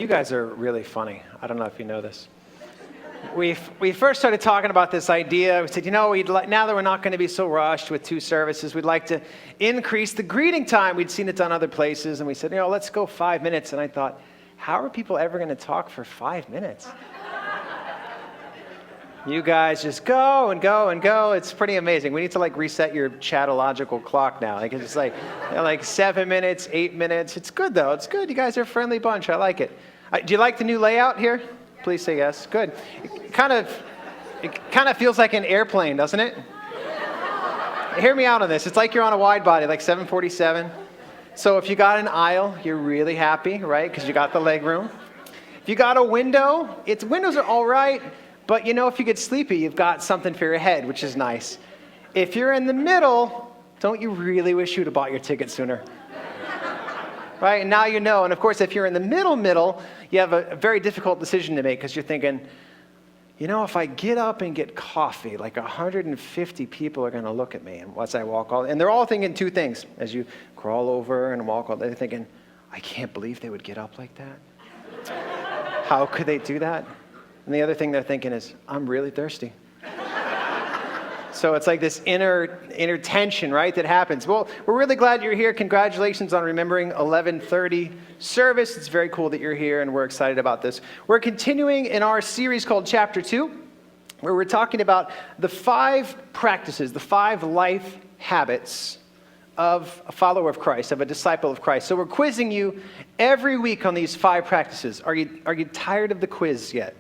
You guys are really funny. I don't know if you know this. We first started talking about this idea. We said, now that we're not going to be so rushed with 2 services, we'd like to increase the greeting time. We'd seen it done other places, and we said, let's go 5 minutes. And I thought, how are people ever going to talk for 5 minutes? You guys just go and go and go. It's pretty amazing. We need to reset your chatological clock now. It's like 7 minutes, 8 minutes. It's good though. It's good. You guys are a friendly bunch. I like it. Do you like the new layout here? Please say yes. Good. It kind of feels like an airplane, doesn't it? Hear me out on this. It's like you're on a wide body, like 747. So if you got an aisle, you're really happy, right? Because you got the leg room. If you got a window, windows are all right. But if you get sleepy, you've got something for your head, which is nice. If you're in the middle, don't you really wish you'd have bought your ticket sooner? Right? And now you know. And of course, if you're in the middle, you have a very difficult decision to make because you're thinking, if I get up and get coffee, 150 people are going to look at me and once I walk and they're all thinking 2 things as you crawl over and walk all. They're thinking, I can't believe they would get up like that. How could they do that? And the other thing they're thinking is, I'm really thirsty. So it's like this inner tension, right, that happens. Well, we're really glad you're here. Congratulations on remembering 11:30 service. It's very cool that you're here, and we're excited about this. We're continuing in our series called Chapter 2, where we're talking about the 5 practices, the 5 life habits of a follower of Christ, of a disciple of Christ. So we're quizzing you every week on these 5 practices. Are you tired of the quiz yet?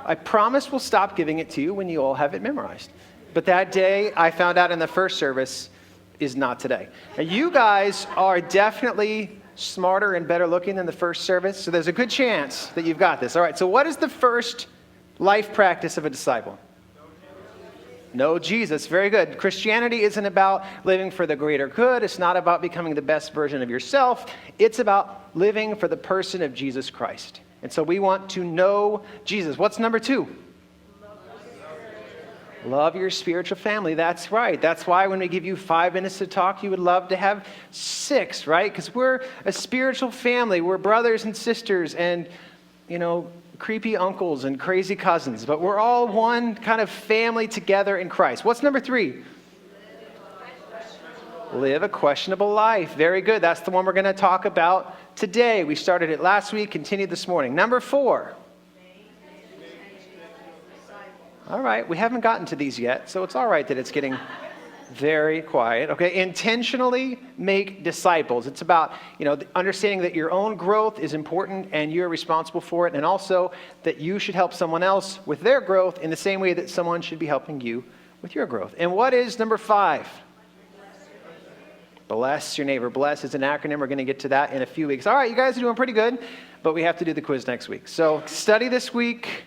I promise we'll stop giving it to you when you all have it memorized. But that day, I found out in the first service, is not today. Now, you guys are definitely smarter and better looking than the first service, so there's a good chance that you've got this. All right, so what is the first life practice of a disciple? Know Jesus. Very good. Christianity isn't about living for the greater good. It's not about becoming the best version of yourself. It's about living for the person of Jesus Christ. And so we want to know Jesus. What's number 2? Love your spiritual family. That's right. That's why when we give you 5 minutes to talk, you would love to have 6, right? Because we're a spiritual family. We're brothers and sisters and, creepy uncles and crazy cousins. But we're all one kind of family together in Christ. What's number 3? Live a questionable life. Very good. That's the one we're going to talk about today. We started it last week, continued this morning. Number 4. All right. We haven't gotten to these yet, so it's all right that it's getting very quiet. Okay. Intentionally make disciples. It's about, understanding that your own growth is important and you're responsible for it, and also that you should help someone else with their growth in the same way that someone should be helping you with your growth. And what is number 5? Bless your neighbor. Bless is an acronym. We're going to get to that in a few weeks. All right, you guys are doing pretty good, but we have to do the quiz next week. So study this week.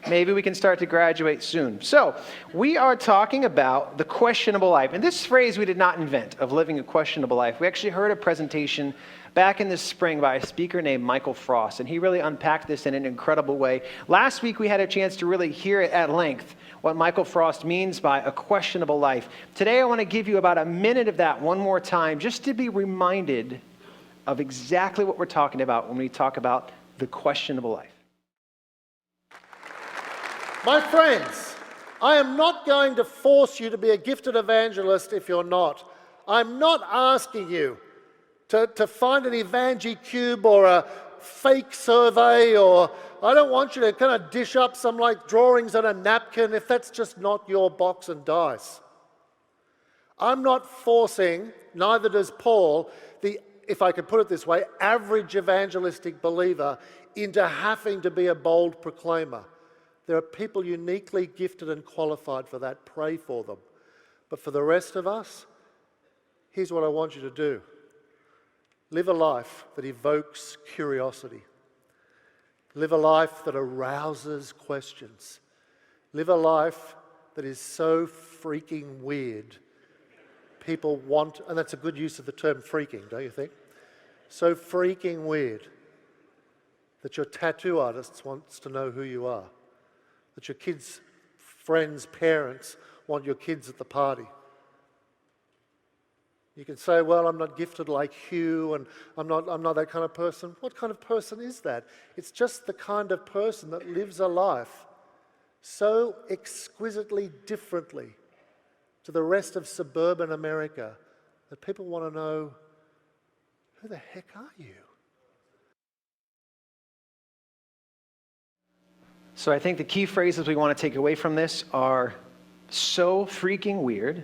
Maybe we can start to graduate soon. So we are talking about the questionable life. And this phrase we did not invent, of living a questionable life. We actually heard a presentation back in the spring by a speaker named Michael Frost, and he really unpacked this in an incredible way. Last week we had a chance to really hear it at length, what Michael Frost means by a questionable life. Today I want to give you about a minute of that one more time, just to be reminded of exactly what we're talking about when we talk about the questionable life. My friends, I am not going to force you to be a gifted evangelist if you're not. I'm not asking you to find an EvangeCube or a fake survey, or I don't want you to kind of dish up some drawings on a napkin if that's just not your box and dice. I'm not forcing, neither does Paul, if I could put it this way, average evangelistic believer into having to be a bold proclaimer. There are people uniquely gifted and qualified for that. Pray for them. But for the rest of us, here's what I want you to do. Live a life that evokes curiosity. Live a life that arouses questions. Live a life that is so freaking weird. People want, and that's a good use of the term freaking, don't you think? So freaking weird that your tattoo artist wants to know who you are. That your kids' friends' parents want your kids at the party. You can say, well, I'm not gifted like Hugh, and I'm not that kind of person. What kind of person is that? It's just the kind of person that lives a life so exquisitely differently to the rest of suburban America that people want to know, who the heck are you? So I think the key phrases we want to take away from this are so freaking weird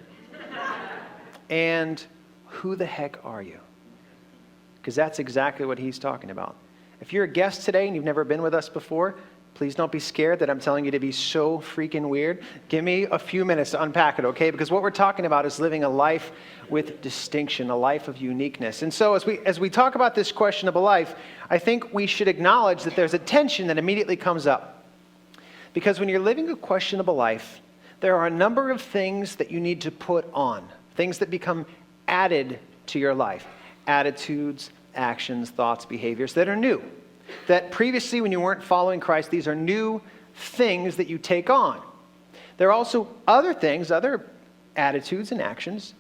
and who the heck are you? Because that's exactly what he's talking about. If you're a guest today and you've never been with us before, please don't be scared that I'm telling you to be so freaking weird. Give me a few minutes to unpack it, okay? Because what we're talking about is living a life with distinction, a life of uniqueness. And so as we talk about this questionable life, I think we should acknowledge that there's a tension that immediately comes up. Because when you're living a questionable life, there are a number of things that you need to put on, things that become added to your life, attitudes, actions, thoughts, behaviors that are new. That previously when you weren't following Christ, these are new things that you take on. There are also other things, other attitudes and actions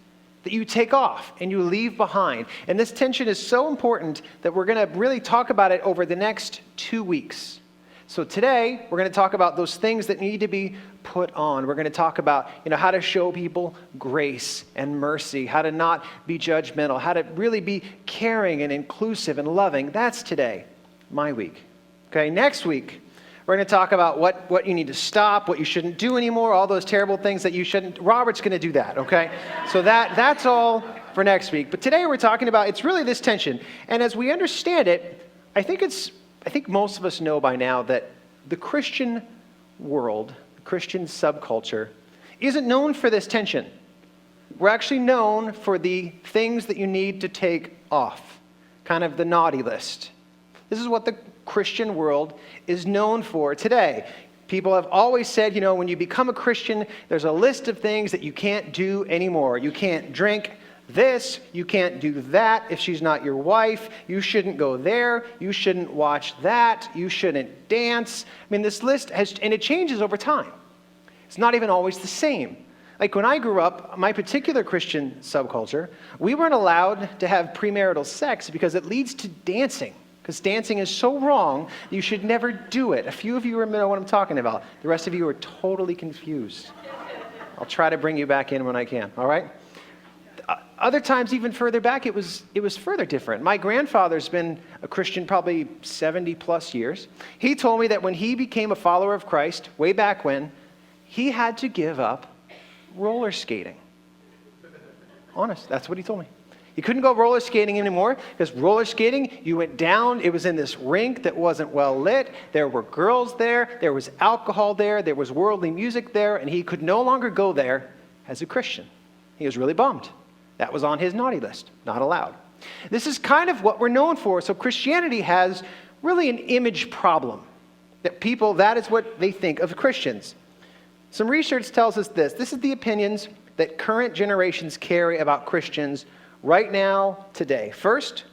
that you take off and you leave behind. And this tension is so important that we're going to really talk about it over the next 2 weeks. So today, we're going to talk about those things that need to be put on. We're going to talk about, how to show people grace and mercy, how to not be judgmental, how to really be caring and inclusive and loving. That's today, my week. Okay, next week, we're going to talk about what you need to stop, what you shouldn't do anymore, all those terrible things that you shouldn't. Robert's going to do that, okay? So that's all for next week. But today we're talking about, it's really this tension. And as we understand it, I think most of us know by now that the Christian world, the Christian subculture, isn't known for this tension. We're actually known for the things that you need to take off, kind of the naughty list. This is what the Christian world is known for today. People have always said, when you become a Christian, there's a list of things that you can't do anymore. You can't drink this, you can't do that if she's not your wife, you shouldn't go there, you shouldn't watch that, you shouldn't dance. This list and it changes over time. It's not even always the same. Like when I grew up, my particular Christian subculture, we weren't allowed to have premarital sex because it leads to dancing. Because dancing is so wrong, you should never do it. A few of you know what I'm talking about. The rest of you are totally confused. I'll try to bring you back in when I can, all right? Other times, even further back, it was further different. My grandfather's been a Christian probably 70 plus years. He told me that when he became a follower of Christ, way back when, he had to give up roller skating. Honest, that's what he told me. He couldn't go roller skating anymore because roller skating, you went down, it was in this rink that wasn't well lit, there were girls there, there was alcohol there, there was worldly music there, and he could no longer go there as a Christian. He was really bummed. That was on his naughty list, not allowed. This is kind of what we're known for. So Christianity has really an image problem. That is what they think of Christians. Some research tells us this. This is the opinions that current generations carry about Christians right now, today. First,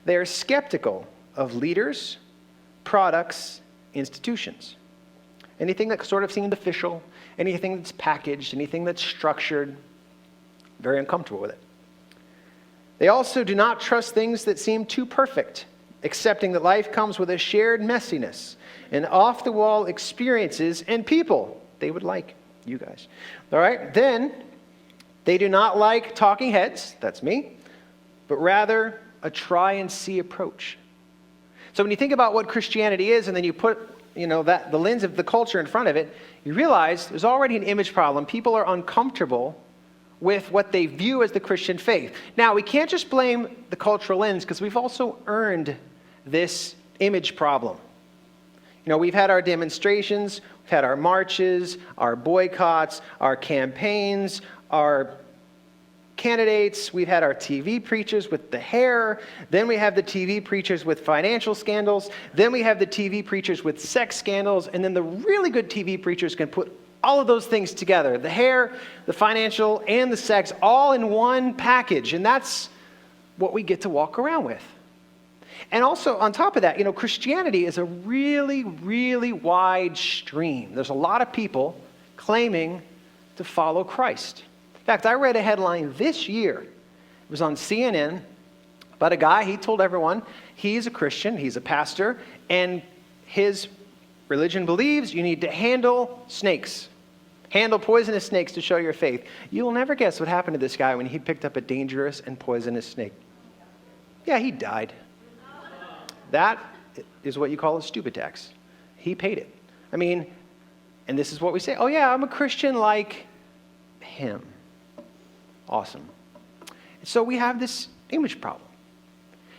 they are skeptical of leaders, products, institutions. Anything that sort of seemed official, anything that's packaged, anything that's structured, very uncomfortable with it. They also do not trust things that seem too perfect, accepting that life comes with a shared messiness and off-the-wall experiences and people. They would like you guys. All right? Then, they do not like talking heads, that's me, but rather a try-and-see approach. So when you think about what Christianity is and then you put the lens of the culture in front of it, you realize there's already an image problem. People are uncomfortable with what they view as the Christian faith. Now, we can't just blame the cultural lens because we've also earned this image problem. We've had our demonstrations, we've had our marches, our boycotts, our campaigns, our candidates, we've had our TV preachers with the hair, then we have the TV preachers with financial scandals, then we have the TV preachers with sex scandals, and then the really good TV preachers can put all of those things together, the hair, the financial, and the sex, all in one package. And that's what we get to walk around with. And also, on top of that, Christianity is a really, really wide stream. There's a lot of people claiming to follow Christ. In fact, I read a headline this year It was on CNN, but a guy, he told everyone he's a Christian, he's a pastor, and his religion believes you need to handle snakes. Handle poisonous snakes to show your faith. You will never guess what happened to this guy when he picked up a dangerous and poisonous snake. Yeah, he died. That is what you call a stupid tax. He paid it. I mean, and this is what we say, oh yeah, I'm a Christian like him. Awesome. So we have this image problem.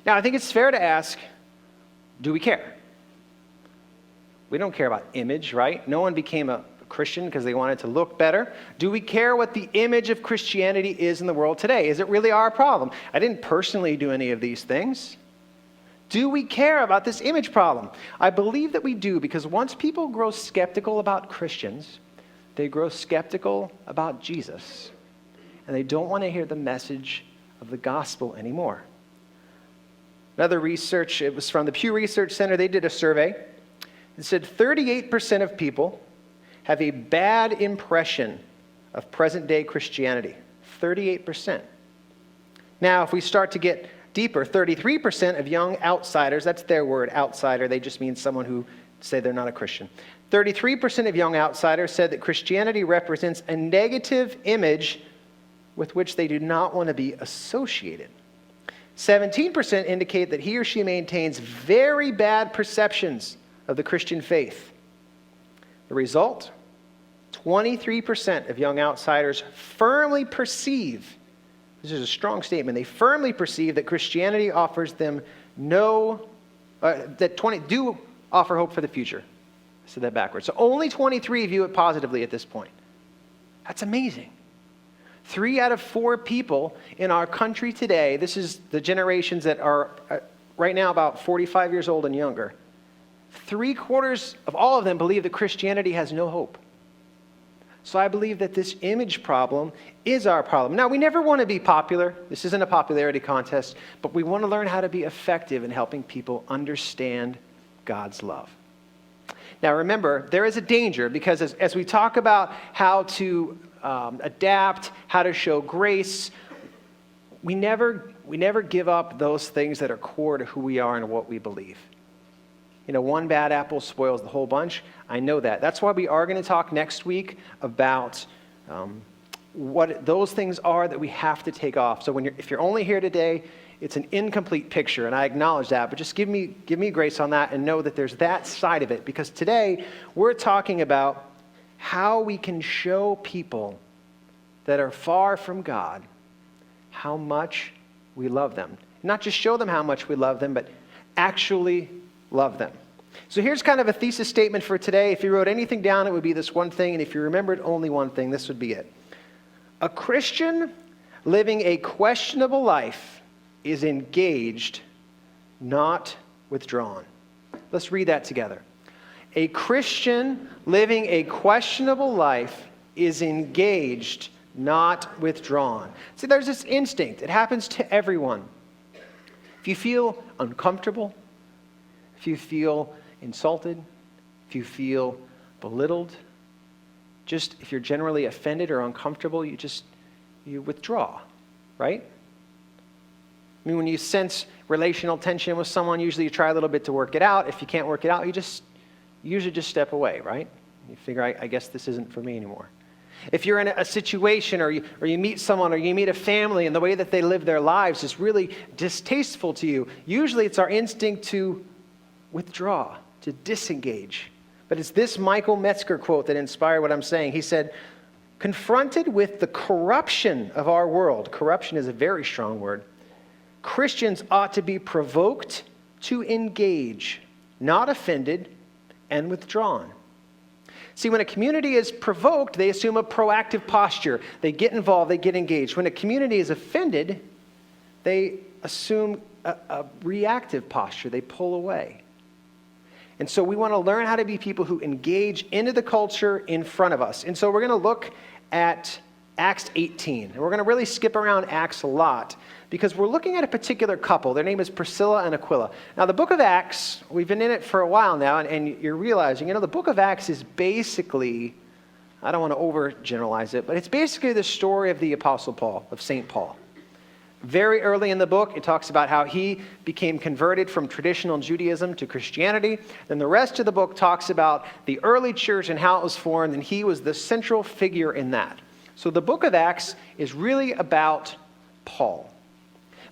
Now, I think it's fair to ask, do we care? We don't care about image, right? No one became a Christian because they wanted to look better. Do we care what the image of Christianity is in the world today? Is it really our problem? I didn't personally do any of these things. Do we care about this image problem? I believe that we do, because once people grow skeptical about Christians, they grow skeptical about Jesus. And they don't want to hear the message of the gospel anymore. Another research, it was from the Pew Research Center, they did a survey. It said 38% of people have a bad impression of present-day Christianity. 38%. Now, if we start to get deeper, 33% of young outsiders, that's their word, outsider, they just mean someone who say they're not a Christian. 33% of young outsiders said that Christianity represents a negative image with which they do not want to be associated. 17% indicate that he or she maintains very bad perceptions of the Christian faith. The result? 23% of young outsiders firmly perceive, this is a strong statement, they firmly perceive that Christianity offers them do offer hope for the future. I said that backwards. So only 23 view it positively at this point. That's amazing. 3 out of 4 people in our country today, this is the generations that are right now about 45 years old and younger, 3/4 of all of them believe that Christianity has no hope. So I believe that this image problem is our problem. Now, we never want to be popular. This isn't a popularity contest, but we want to learn how to be effective in helping people understand God's love. Now, remember, there is a danger, because as we talk about how to adapt, how to show grace, we never give up those things that are core to who we are and what we believe. You know, one bad apple spoils the whole bunch. I know that. That's why we are going to talk next week about what those things are that we have to take off. So if you're only here today, it's an incomplete picture, and I acknowledge that, but just give me grace on that and know that there's that side of it, because today we're talking about how we can show people that are far from God how much we love them. Not just show them how much we love them, but actually love them. So here's kind of a thesis statement for today. If you wrote anything down, it would be this one thing, and if you remembered only one thing, this would be it. A Christian living a questionable life is engaged, not withdrawn. Let's read that together. A Christian living a questionable life is engaged, not withdrawn. See, there's this instinct. It happens to everyone. If you feel uncomfortable, if you feel insulted, if you feel belittled, just if you're generally offended or uncomfortable, you withdraw, right? I mean, when you sense relational tension with someone, usually you try a little bit to work it out. If you can't work it out, you usually just step away, right? You figure, I guess this isn't for me anymore. If you're in a situation or you meet someone or you meet a family and the way that they live their lives is really distasteful to you, usually it's our instinct to withdraw, to disengage. But it's this Michael Metzger quote that inspired what I'm saying. He said, confronted with the corruption of our world, corruption is a very strong word, Christians ought to be provoked to engage, not offended and withdrawn. See, when a community is provoked, they assume a proactive posture. They get involved, they get engaged. When a community is offended, they assume a reactive posture. They pull away. And so we want to learn how to be people who engage into the culture in front of us. And so we're going to look at Acts 18. And we're going to really skip around Acts a lot because we're looking at a particular couple. Their name is Priscilla and Aquila. Now, the book of Acts, we've been in it for a while now, and you're realizing, the book of Acts is basically, I don't want to overgeneralize it, but it's basically the story of the Apostle Paul, of St. Paul. Very early in the book, it talks about how he became converted from traditional Judaism to Christianity. Then the rest of the book talks about the early church and how it was formed, and he was the central figure in that. So the book of Acts is really about Paul.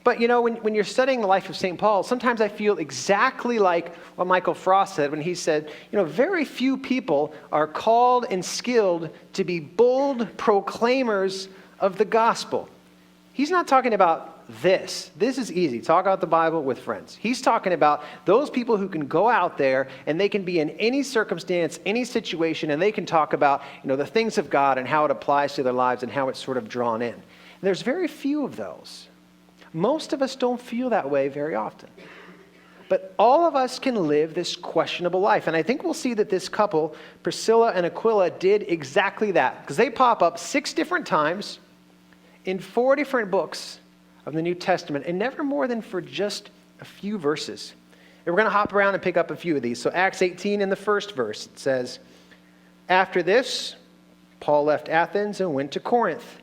But when you're studying the life of St. Paul, sometimes I feel exactly like what Michael Frost said when he said, very few people are called and skilled to be bold proclaimers of the gospel. He's not talking about this. This is easy. Talk about the Bible with friends. He's talking about those people who can go out there and they can be in any circumstance, any situation, and they can talk about, the things of God and how it applies to their lives and how it's sort of drawn in. And there's very few of those. Most of us don't feel that way very often. But all of us can live this questionable life. And I think we'll see that this couple, Priscilla and Aquila, did exactly that. Because they pop up 6 different times in 4 different books of the New Testament, and never more than for just a few verses. And we're going to hop around and pick up a few of these. So Acts 18 in the first verse, it says, "After this, Paul left Athens and went to Corinth.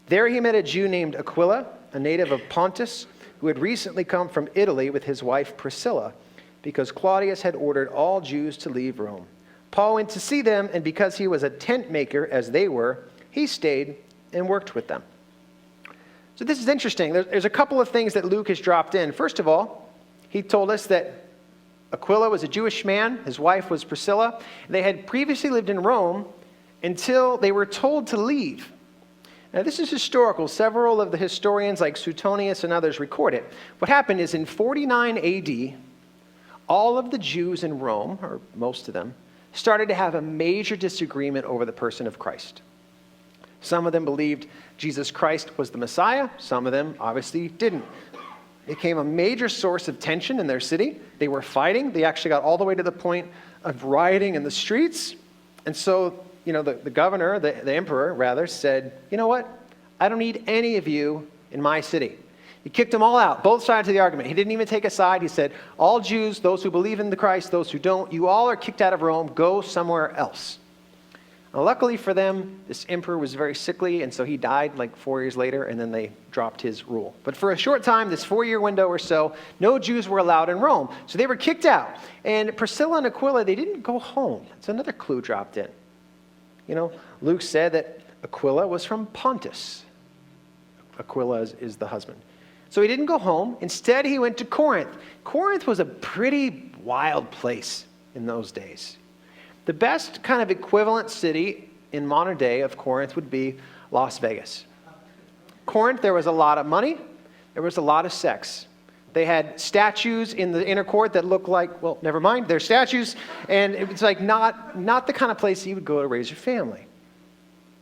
There he met a Jew named Aquila, a native of Pontus, who had recently come from Italy with his wife Priscilla, because Claudius had ordered all Jews to leave Rome. Paul went to see them, and because he was a tent maker, as they were, he stayed and worked with them." So this is interesting. There's a couple of things that Luke has dropped in. First of all, he told us that Aquila was a Jewish man. His wife was Priscilla. They had previously lived in Rome until they were told to leave. Now, this is historical. Several of the historians, like Suetonius and others, record it. What happened is in 49 AD, all of the Jews in Rome, or most of them, started to have a major disagreement over the person of Christ. Some of them believed Jesus Christ was the Messiah. Some of them obviously didn't. It became a major source of tension in their city. They were fighting. They actually got all the way to the point of rioting in the streets. And so, the governor, the emperor rather, said, "You know what? I don't need any of you in my city." He kicked them all out, both sides of the argument. He didn't even take a side. He said, "All Jews, those who believe in the Christ, those who don't, you all are kicked out of Rome. Go somewhere else." Now, luckily for them, this emperor was very sickly, and so he died like 4 years later, and then they dropped his rule. But for a short time, this 4-year window or so, no Jews were allowed in Rome. So they were kicked out. And Priscilla and Aquila, they didn't go home. It's another clue dropped in. Luke said that Aquila was from Pontus. Aquila is the husband. So he didn't go home. Instead, he went to Corinth. Corinth was a pretty wild place in those days. The best kind of equivalent city in modern day of Corinth would be Las Vegas. Corinth, there was a lot of money. There was a lot of sex. They had statues in the inner court that looked like, well, never mind, they're statues. And it was like not the kind of place you would go to raise your family.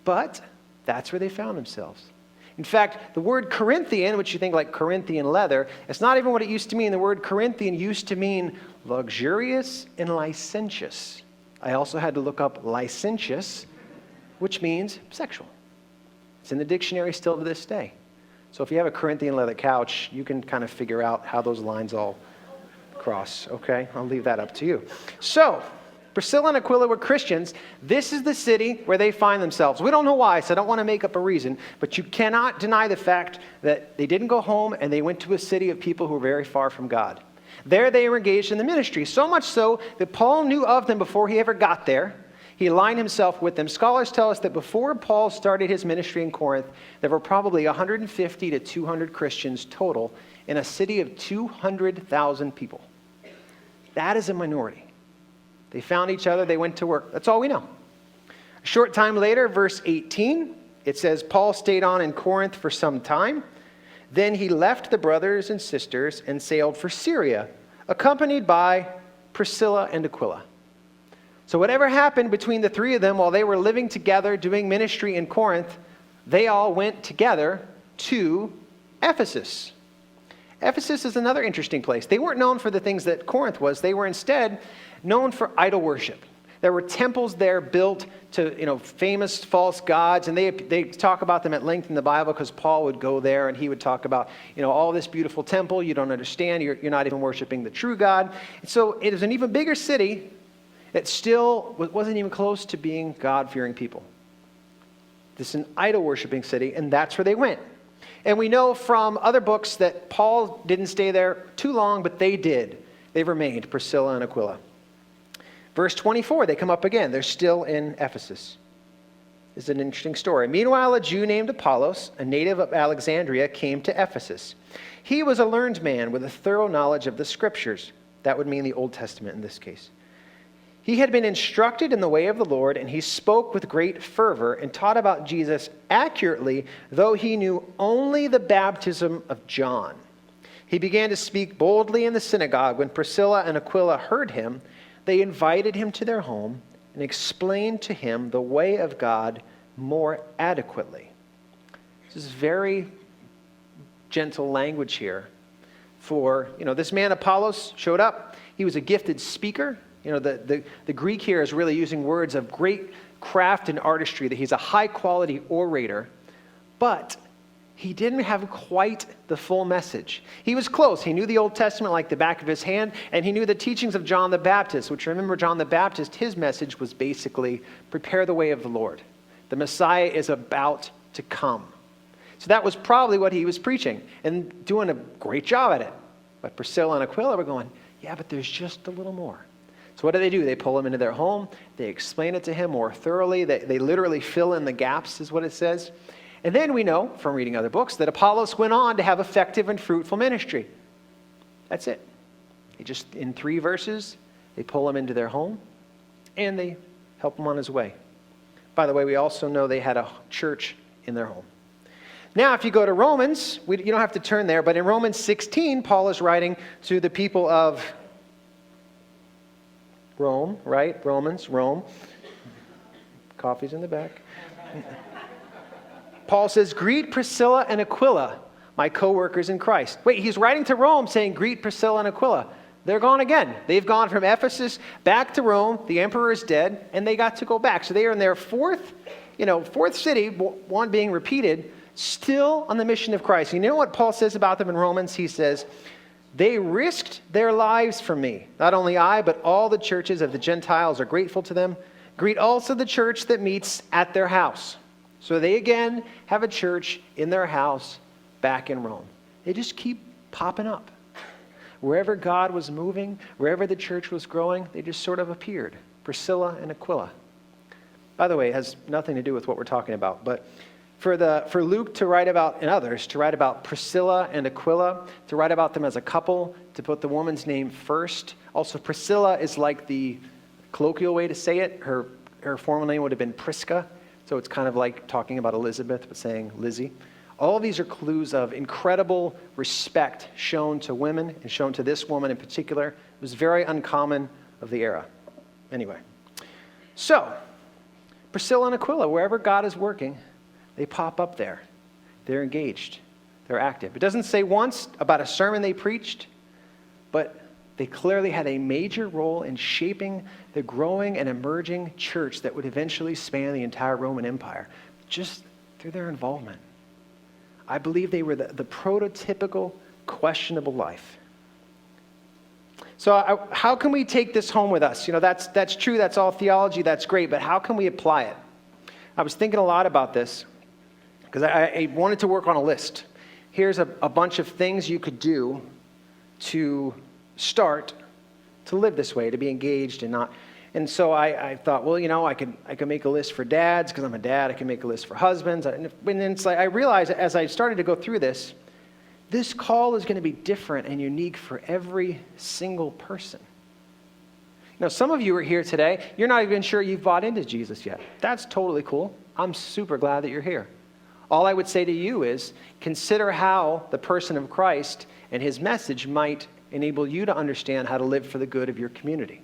But that's where they found themselves. In fact, the word Corinthian, which you think like Corinthian leather, it's not even what it used to mean. The word Corinthian used to mean luxurious and licentious. I also had to look up licentious, which means sexual. It's in the dictionary still to this day. So if you have a Corinthian leather couch, you can kind of figure out how those lines all cross, okay? I'll leave that up to you. So, Priscilla and Aquila were Christians. This is the city where they find themselves. We don't know why, so I don't want to make up a reason, but you cannot deny the fact that they didn't go home and they went to a city of people who were very far from God. There they were engaged in the ministry, so much so that Paul knew of them before he ever got there. He aligned himself with them. Scholars tell us that before Paul started his ministry in Corinth, there were probably 150 to 200 Christians total in a city of 200,000 people. That is a minority. They found each other, they went to work. That's all we know. A short time later, verse 18, it says, Paul stayed on in Corinth for some time. Then he left the brothers and sisters and sailed for Syria, accompanied by Priscilla and Aquila. So whatever happened between the three of them while they were living together doing ministry in Corinth, they all went together to Ephesus. Ephesus is another interesting place. They weren't known for the things that Corinth was. They were instead known for idol worship. There were temples there built to, famous false gods, and they talk about them at length in the Bible because Paul would go there and he would talk about, all this beautiful temple. You don't understand. You're not even worshiping the true God. And so it is an even bigger city that still wasn't even close to being God-fearing people. This is an idol-worshiping city, and that's where they went. And we know from other books that Paul didn't stay there too long, but they did. They remained, Priscilla and Aquila. Verse 24, they come up again. They're still in Ephesus. This is an interesting story. Meanwhile, a Jew named Apollos, a native of Alexandria, came to Ephesus. He was a learned man with a thorough knowledge of the Scriptures. That would mean the Old Testament in this case. He had been instructed in the way of the Lord, and he spoke with great fervor and taught about Jesus accurately, though he knew only the baptism of John. He began to speak boldly in the synagogue. When Priscilla and Aquila heard him, they invited him to their home and explained to him the way of God more adequately. This is very gentle language here. For, this man Apollos showed up. He was a gifted speaker. The Greek here is really using words of great craft and artistry, that he's a high-quality orator, but he didn't have quite the full message. He was close. He knew the Old Testament like the back of his hand, and he knew the teachings of John the Baptist, which, remember, John the Baptist, his message was basically, prepare the way of the Lord. The Messiah is about to come. So that was probably what he was preaching, and doing a great job at it. But Priscilla and Aquila were going, yeah, but there's just a little more. So what do? They pull him into their home. They explain it to him more thoroughly. They literally fill in the gaps, is what it says. And then we know from reading other books that Apollos went on to have effective and fruitful ministry. That's it. In 3 verses, they pull him into their home and they help him on his way. By the way, we also know they had a church in their home. Now, if you go to Romans, you don't have to turn there, but in Romans 16, Paul is writing to the people of Rome, right? Rome. Coffee's in the back. Paul says, greet Priscilla and Aquila, my co-workers in Christ. Wait, he's writing to Rome saying, greet Priscilla and Aquila. They're gone again. They've gone from Ephesus back to Rome. The emperor is dead, and they got to go back. So they are in their fourth city, one being repeated, still on the mission of Christ. You know what Paul says about them in Romans? He says, they risked their lives for me. Not only I, but all the churches of the Gentiles are grateful to them. Greet also the church that meets at their house. So they again have a church in their house back in Rome. They just keep popping up. Wherever God was moving, wherever the church was growing, they just sort of appeared. Priscilla and Aquila. By the way, it has nothing to do with what we're talking about, but for Luke to write about, and others, to write about Priscilla and Aquila, to write about them as a couple, to put the woman's name first. Also, Priscilla is like the colloquial way to say it. Her formal name would have been Prisca, so it's kind of like talking about Elizabeth, but saying Lizzie. All of these are clues of incredible respect shown to women and shown to this woman in particular. It was very uncommon of the era. Anyway, so Priscilla and Aquila, wherever God is working, they pop up there. They're engaged. They're active. It doesn't say once about a sermon they preached, but they clearly had a major role in shaping the growing and emerging church that would eventually span the entire Roman Empire, just through their involvement. I believe they were the prototypical questionable life. So how can we take this home with us? That's true. That's all theology. That's great. But how can we apply it? I was thinking a lot about this because I wanted to work on a list. Here's a bunch of things you could do to start to live this way, to be engaged and not. And so I thought, well, I could make a list for dads because I'm a dad. I can make a list for husbands. And then it's like I realized as I started to go through this call is going to be different and unique for every single person. Some of you are here today. You're not even sure you've bought into Jesus yet. That's totally cool. I'm super glad that you're here. All I would say to you is consider how the person of Christ and his message might enable you to understand how to live for the good of your community.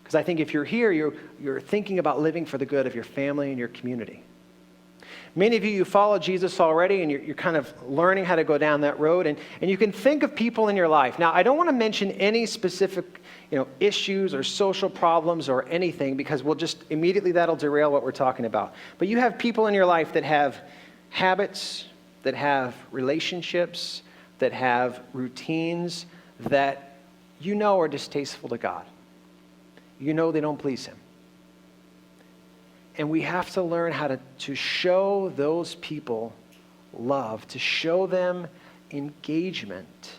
Because I think if you're here, you're thinking about living for the good of your family and your community. Many of you follow Jesus already, and you're kind of learning how to go down that road, and you can think of people in your life. Now, I don't want to mention any specific issues or social problems or anything, because that'll derail what we're talking about. But you have people in your life that have habits, that have relationships, that have routines that are distasteful to God. They don't please him. And we have to learn how to show those people love, to show them engagement.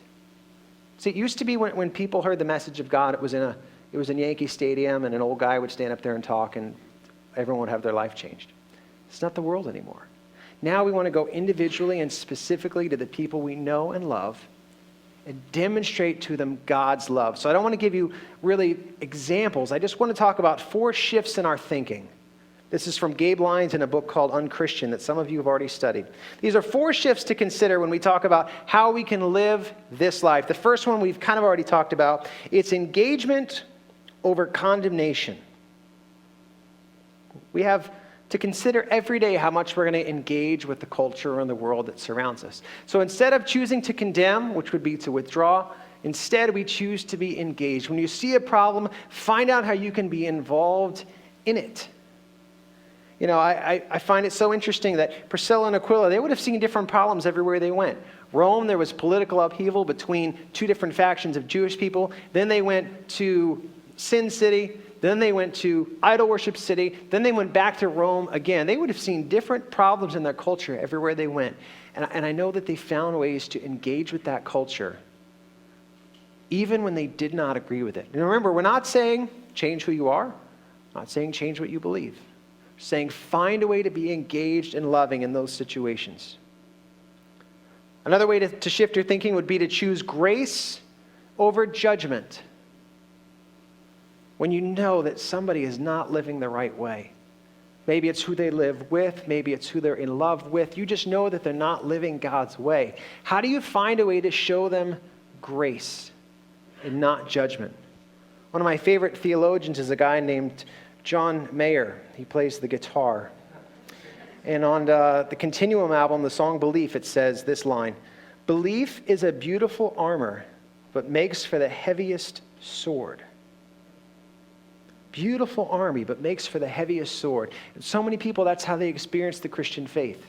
See, it used to be when people heard the message of God, it was in Yankee Stadium, and an old guy would stand up there and talk, and everyone would have their life changed. It's not the world anymore. Now we want to go individually and specifically to the people we know and love and demonstrate to them God's love. So I don't want to give you really examples. I just want to talk about 4 shifts in our thinking. This is from Gabe Lyons in a book called Unchristian that some of you have already studied. These are 4 shifts to consider when we talk about how we can live this life. The first one we've kind of already talked about. It's engagement over condemnation. We have to consider every day how much we're going to engage with the culture and the world that surrounds us. So instead of choosing to condemn, which would be to withdraw, instead we choose to be engaged. When you see a problem, find out how you can be involved in it. You know, I find it so interesting that Priscilla and Aquila, they would have seen different problems everywhere they went. Rome, there was political upheaval between 2 different factions of Jewish people. Then they went to Sin City. Then they went to idol worship city. Then they went back to Rome again. They would have seen different problems in their culture everywhere they went. And I know that they found ways to engage with that culture, even when they did not agree with it. And remember, we're not saying change who you are. We're not saying change what you believe. We're saying find a way to be engaged and loving in those situations. Another way to shift your thinking would be to choose grace over judgment. When you know that somebody is not living the right way. Maybe it's who they live with. Maybe it's who they're in love with. You just know that they're not living God's way. How do you find a way to show them grace and not judgment? One of my favorite theologians is a guy named John Mayer. He plays the guitar. And on the Continuum album, the song Belief, it says this line: "Belief is a beautiful armor, but makes for the heaviest sword." Beautiful army, but makes for the heaviest sword. And so many people, that's how they experience the Christian faith.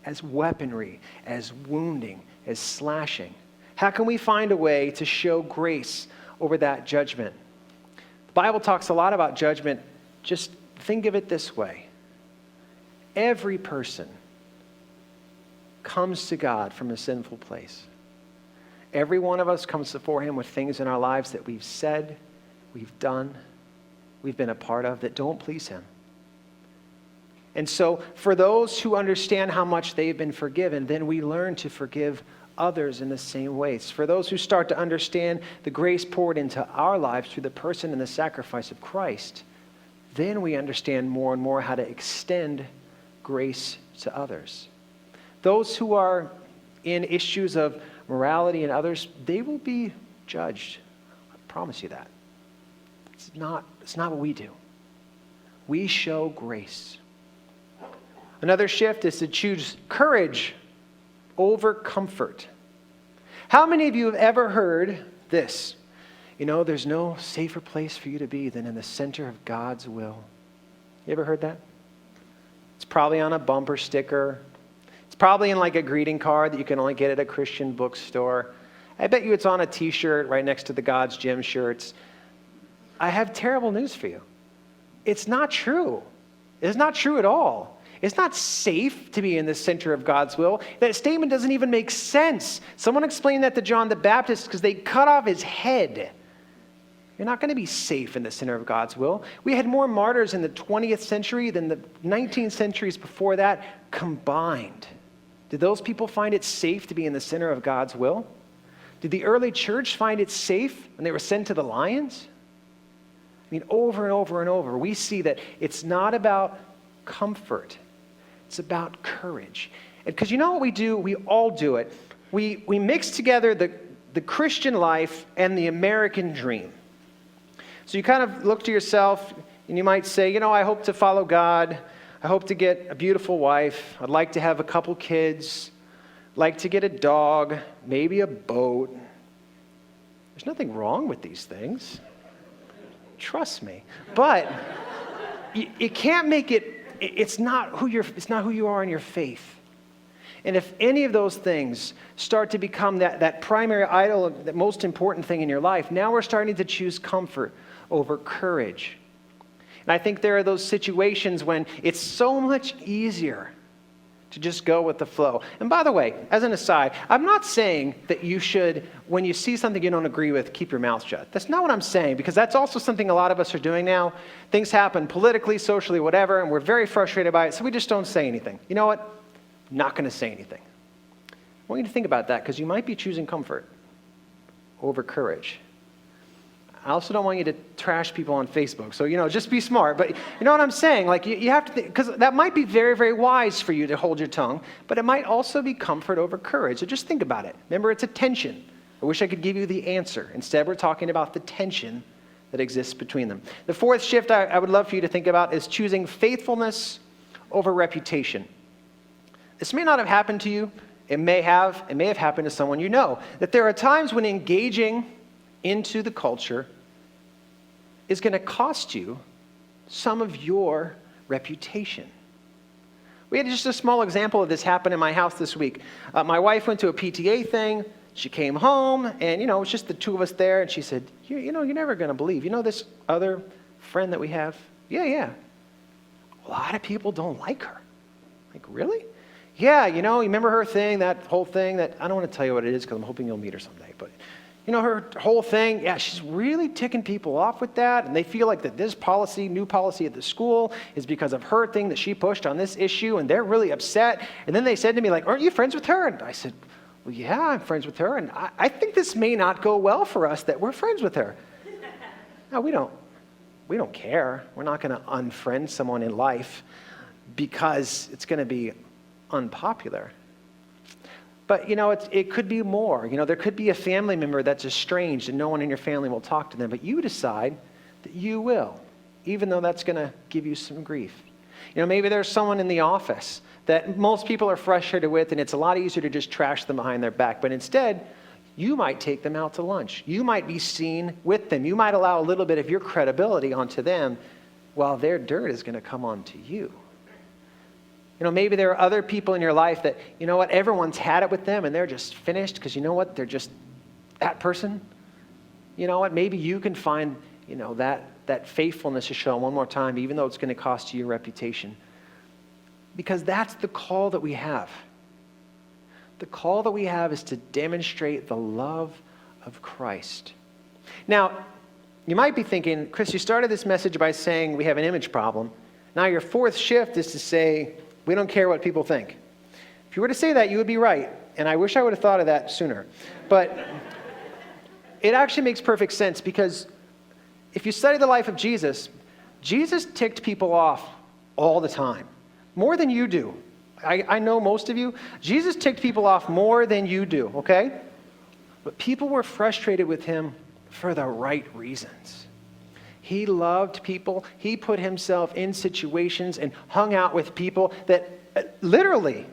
As weaponry, as wounding, as slashing. How can we find a way to show grace over that judgment? The Bible talks a lot about judgment. Just think of it this way. Every person comes to God from a sinful place. Every one of us comes before Him with things in our lives that we've said, we've done, we've been a part of that don't please Him. And so for those who understand how much they've been forgiven, then we learn to forgive others in the same ways. For those who start to understand the grace poured into our lives through the person and the sacrifice of Christ, then we understand more and more how to extend grace to others. Those who are in issues of morality and others, they will be judged. I promise you that. It's not what we do. We show grace. Another shift is to choose courage over comfort. How many of you have ever heard this? You know, there's no safer place for you to be than in the center of God's will. You ever heard that? It's probably on a bumper sticker. It's probably in like a greeting card that you can only get at a Christian bookstore. I bet you it's on a t-shirt right next to the God's Gym shirts. I have terrible news for you. It's not true. It's not true at all. It's not safe to be in the center of God's will. That statement doesn't even make sense. Someone explained that to John the Baptist because they cut off his head. You're not going to be safe in the center of God's will. We had more martyrs in the 20th century than the 19 centuries before that combined. Did those people find it safe to be in the center of God's will? Did the early church find it safe when they were sent to the lions? I mean, over and over and over, we see that it's not about comfort. It's about courage. Because you know what we do? We all do it. We mix together the Christian life and the American dream. So you kind of look to yourself and you might say, you know, I hope to follow God. I hope to get a beautiful wife. I'd like to have a couple kids. I'd like to get a dog, maybe a boat. There's nothing wrong with these things. Trust me. But you can't make it, it's not who you are in your faith. And if any of those things start to become that primary idol, the most important thing in your life, now we're starting to choose comfort over courage. And I think there are those situations when it's so much easier to just go with the flow. And by the way, as an aside, I'm not saying that you should, when you see something you don't agree with, keep your mouth shut. That's not what I'm saying, because that's also something a lot of us are doing now. Things happen politically, socially, whatever, and we're very frustrated by it, so we just don't say anything. You know what? I'm not going to say anything. I want you to think about that, because you might be choosing comfort over courage. I also don't want you to trash people on Facebook. So, just be smart. But you know what I'm saying? Like, you have to think, because that might be very, very wise for you to hold your tongue, but it might also be comfort over courage. So just think about it. Remember, it's a tension. I wish I could give you the answer. Instead, we're talking about the tension that exists between them. The fourth shift I would love for you to think about is choosing faithfulness over reputation. This may not have happened to you. It may have happened to someone you know. That there are times when engaging into the culture is going to cost you some of your reputation. We had just a small example of this happen in my house this week. My wife went to a PTA thing. She came home, and it was just the two of us there, and she said, you're never going to believe. This other friend that we have? Yeah. A lot of people don't like her. Like, really? Yeah, you remember her thing, that whole thing that, I don't want to tell you what it is because I'm hoping you'll meet her someday, but her whole thing, yeah, she's really ticking people off with that, and they feel like that this policy, new policy at the school, is because of her thing that she pushed on this issue, and they're really upset. And then they said to me, like, aren't you friends with her? And I said, well, yeah, I'm friends with her, and I think this may not go well for us that we're friends with her. No, we don't care. We're not going to unfriend someone in life because it's going to be unpopular. But, it could be more. There could be a family member that's estranged and no one in your family will talk to them, but you decide that you will, even though that's going to give you some grief. Maybe there's someone in the office that most people are frustrated with, and it's a lot easier to just trash them behind their back. But instead, you might take them out to lunch. You might be seen with them. You might allow a little bit of your credibility onto them while their dirt is going to come onto you. Maybe there are other people in your life that, everyone's had it with them and they're just finished because they're just that person. Maybe you can find, that faithfulness to show one more time, even though it's going to cost you your reputation. Because that's the call that we have. The call that we have is to demonstrate the love of Christ. Now, you might be thinking, Chris, you started this message by saying we have an image problem. Now your fourth shift is to say, we don't care what people think. If you were to say that, you would be right. And I wish I would have thought of that sooner. But it actually makes perfect sense, because if you study the life of Jesus, Jesus ticked people off all the time. More than you do. I know most of you. Jesus ticked people off more than you do, okay? But people were frustrated with him for the right reasons. He loved people. He put himself in situations and hung out with people that literally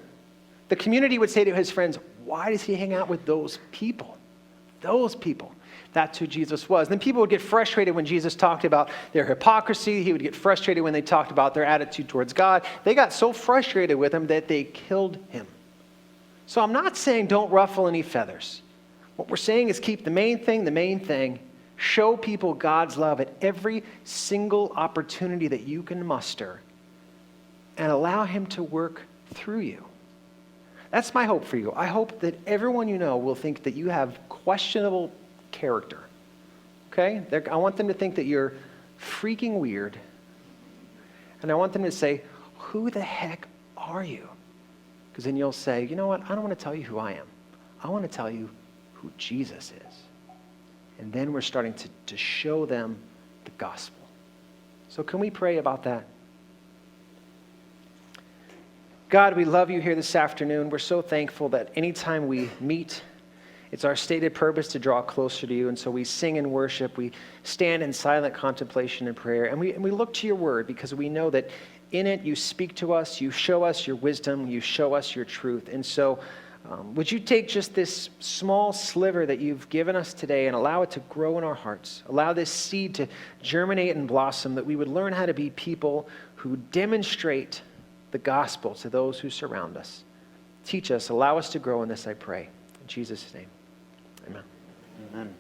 the community would say to his friends, why does he hang out with those people? Those people. That's who Jesus was. And then people would get frustrated when Jesus talked about their hypocrisy. He would get frustrated when they talked about their attitude towards God. They got so frustrated with him that they killed him. So I'm not saying don't ruffle any feathers. What we're saying is keep the main thing. Show people God's love at every single opportunity that you can muster, and allow him to work through you. That's my hope for you. I hope that everyone you know will think that you have questionable character. Okay? I want them to think that you're freaking weird. And I want them to say, who the heck are you? Because then you'll say, you know what? I don't want to tell you who I am. I want to tell you who Jesus is. And then we're starting to show them the gospel. So can we pray about that? God, we love you here this afternoon. We're so thankful that anytime we meet, it's our stated purpose to draw closer to you. And so we sing and worship. We stand in silent contemplation and prayer. And we look to your word, because we know that in it you speak to us, you show us your wisdom, you show us your truth. And so would you take just this small sliver that you've given us today and allow it to grow in our hearts? Allow this seed to germinate and blossom, that we would learn how to be people who demonstrate the gospel to those who surround us. Teach us, allow us to grow in this, I pray. In Jesus' name, amen. Amen.